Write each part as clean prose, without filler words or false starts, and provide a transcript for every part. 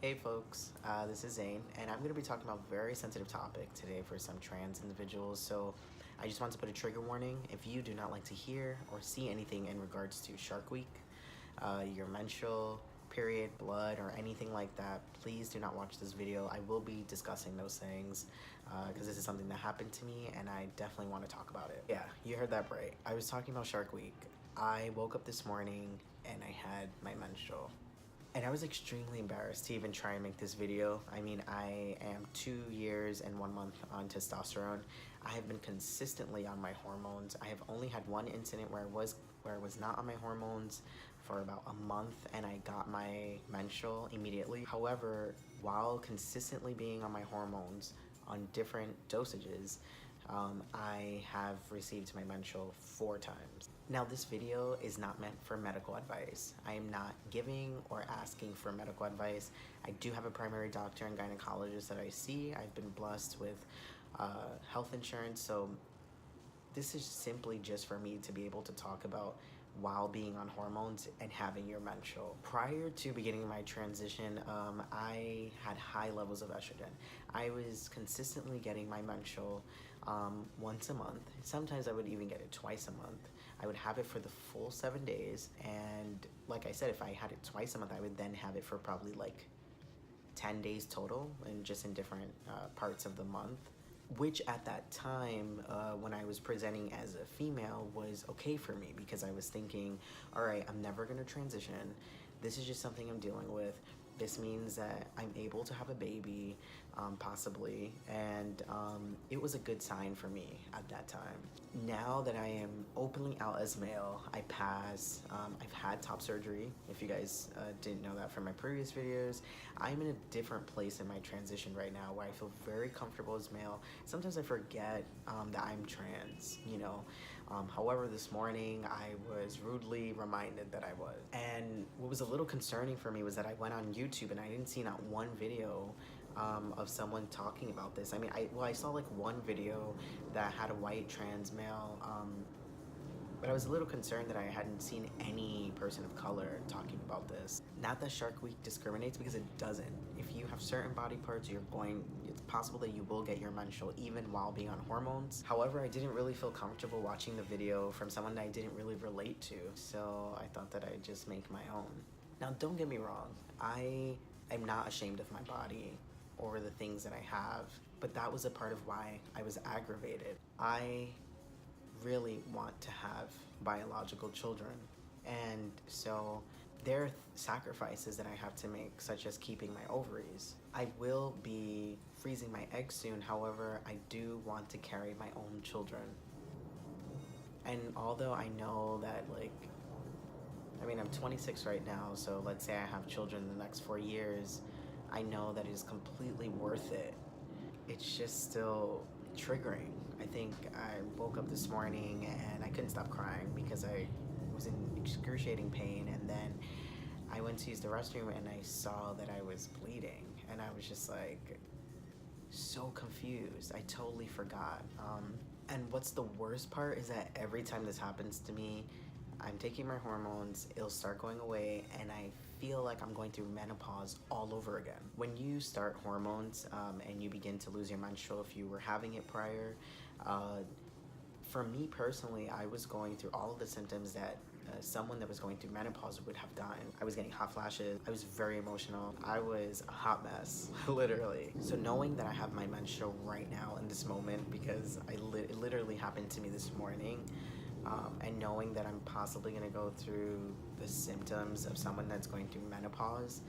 Hey folks, this is Zane, and I'm going to be talking about a very sensitive topic today for some trans individuals. So I just want to put a trigger warning. If you do not like to hear or see anything in regards to Shark Week, your menstrual, period, blood, or anything like that, please do not watch this video. I will be discussing those things because this is something that happened to me and I definitely want to talk about it. Yeah, you heard that right. I was talking about Shark Week. I woke up this morning and I had my menstrual. And I was extremely embarrassed to even try and make this video. I mean, I am 2 years and 1 month on testosterone. I have been consistently on my hormones. I have only had one incident where I was not on my hormones for about a month and I got my menstrual immediately. However, while consistently being on my hormones on different dosages, I have received my menstrual 4 times. Now this video is not meant for medical advice. I am not giving or asking for medical advice. I do have a primary doctor and gynecologist that I see. I've been blessed with health insurance, so this is simply just for me to be able to talk about while being on hormones and having your menstrual. Prior to beginning my transition, I had high levels of estrogen. I was consistently getting my menstrual once a month. Sometimes I would even get it twice a month. I would have it for the full 7 days, and like I said, if I had it twice a month, I would then have it for probably like 10 days total, and just in different parts of the month, which at that time, when I was presenting as a female, was okay for me because I was thinking, all right, I'm never gonna transition. This is just something I'm dealing with. This means that I'm able to have a baby, possibly, and it was a good sign for me at that time. Now that I am openly out as male, I pass. I've had top surgery, if you guys didn't know that from my previous videos. I'm in a different place in my transition right now where I feel very comfortable as male. Sometimes I forget that I'm trans, you know. However, this morning I was rudely reminded that I was. And what was a little concerning for me was that I went on YouTube and I didn't see not one video of someone talking about this. I mean, I saw like one video that had a white trans male, but I was a little concerned that I hadn't seen any person of color talking about this. Not that Shark Week discriminates, because it doesn't. If you have certain body parts, it's possible that you will get your menstrual even while being on hormones. However, I didn't really feel comfortable watching the video from someone that I didn't really relate to, so I thought that I'd just make my own. Now, don't get me wrong, I am not ashamed of my body or the things that I have, but that was a part of why I was aggravated. I really want to have biological children, and so there are sacrifices that I have to make, such as keeping my ovaries. I will be freezing my eggs soon, however, I do want to carry my own children. And although I know that, like, I mean, I'm 26 right now, so let's say I have children in the next 4 years, I know that it is completely worth it. It's just still triggering. I think I woke up this morning and I couldn't stop crying because I was in excruciating pain, and then I went to use the restroom and I saw that I was bleeding, and I was just like so confused. I totally forgot. And what's the worst part is that every time this happens to me, I'm taking my hormones, it'll start going away, and I feel like I'm going through menopause all over again. When you start hormones and you begin to lose your menstrual, if you were having it prior, for me personally, I was going through all of the symptoms that someone that was going through menopause would have gotten. I was getting hot flashes, I was very emotional, I was a hot mess, literally. So knowing that I have my menstrual right now in this moment, because it literally happened to me this morning, and knowing that I'm possibly going to go through the symptoms of someone that's going through menopause,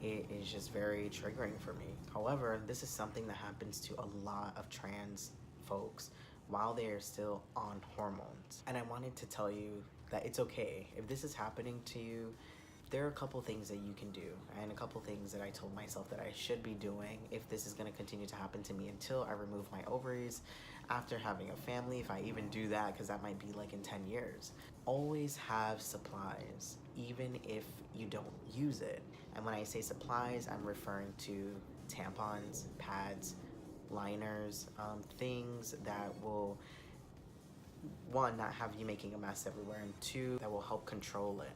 it is just very triggering for me. However, this is something that happens to a lot of trans folks while they are still on hormones. And I wanted to tell you that it's okay. If this is happening to you, there are a couple things that you can do, and a couple things that I told myself that I should be doing if this is going to continue to happen to me until I remove my ovaries, after having a family, if I even do that, because that might be like in 10 years. Always have supplies, even if you don't use it. And when I say supplies, I'm referring to tampons, pads, liners, things that will, one, not have you making a mess everywhere, and two, that will help control it.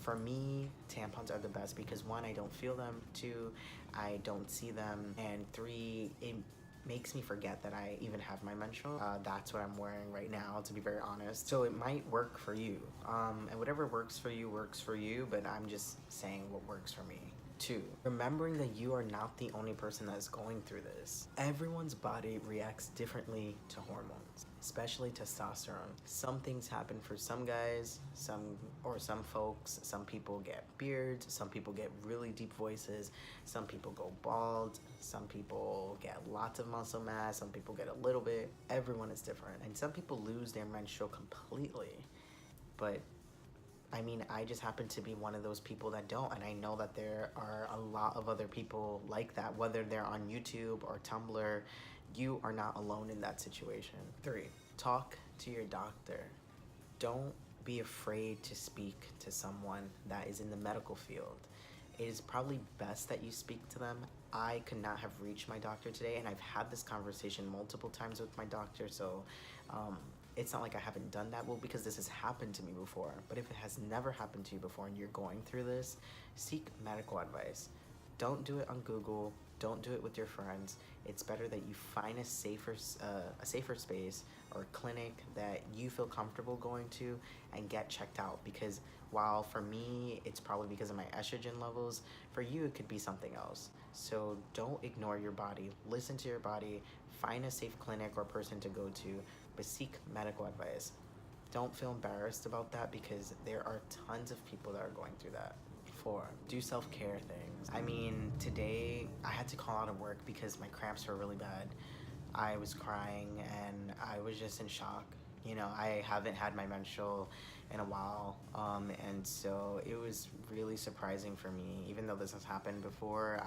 For me, tampons are the best because one, I don't feel them, two, I don't see them, and three, it makes me forget that I even have my menstrual. That's what I'm wearing right now, to be very honest. So it might work for you. And whatever works for you, but I'm just saying what works for me. Two, remembering that you are not the only person that is going through this. Everyone's body reacts differently to hormones, especially testosterone. Some things happen for some guys, some folks. Some people get beards, some people get really deep voices, some people go bald, some people get lots of muscle mass, some people get a little bit. Everyone is different, and some people lose their menstrual completely. But I mean, I just happen to be one of those people that don't, and I know that there are a lot of other people like that, whether they're on YouTube or Tumblr. You are not alone in that situation. Three, talk to your doctor. Don't be afraid to speak to someone that is in the medical field. It is probably best that you speak to them. I could not have reached my doctor today, and I've had this conversation multiple times with my doctor, so it's not like I haven't done that. Well, because this has happened to me before. But if it has never happened to you before and you're going through this, seek medical advice. Don't do it on Google. Don't do it with your friends. It's better that you find a safer space or clinic that you feel comfortable going to and get checked out. Because while for me, it's probably because of my estrogen levels, for you, it could be something else. So don't ignore your body. Listen to your body. Find a safe clinic or person to go to, but seek medical advice. Don't feel embarrassed about that because there are tons of people that are going through that. Four, do self-care things. I mean, today I had to call out of work because my cramps were really bad. I was crying and I was just in shock. You know, I haven't had my menstrual in a while, and so it was really surprising for me. Even though this has happened before,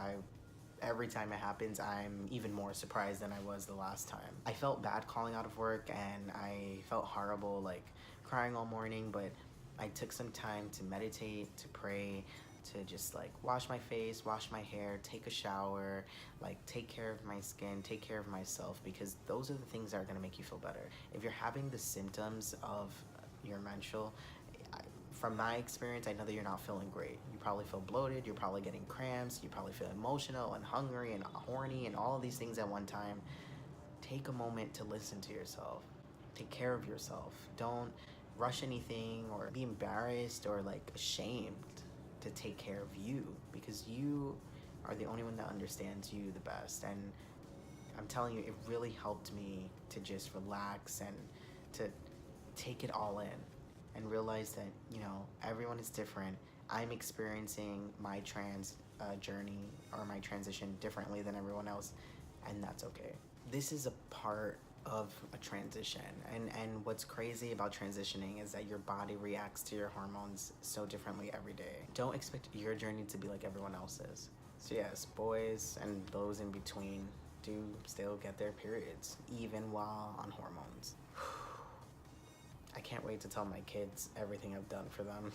every time it happens, I'm even more surprised than I was the last time. I felt bad calling out of work and I felt horrible, like crying all morning, but I took some time to meditate, to pray, to just like wash my face, wash my hair, take a shower, like take care of my skin, take care of myself, because those are the things that are gonna make you feel better. If you're having the symptoms of your menstrual, from my experience, I know that you're not feeling great. You probably feel bloated, you're probably getting cramps, you probably feel emotional and hungry and horny and all of these things at one time. Take a moment to listen to yourself. Take care of yourself. Don't rush anything or be embarrassed or like ashamed to take care of you, because you are the only one that understands you the best. And I'm telling you, it really helped me to just relax and to take it all in and realize that, you know, everyone is different. I'm experiencing my trans journey or my transition differently than everyone else, and that's okay. This is a part of a transition, and what's crazy about transitioning is that your body reacts to your hormones so differently every day. Don't expect your journey to be like everyone else's. So yes, boys and those in between do still get their periods, even while on hormones. I can't wait to tell my kids everything I've done for them.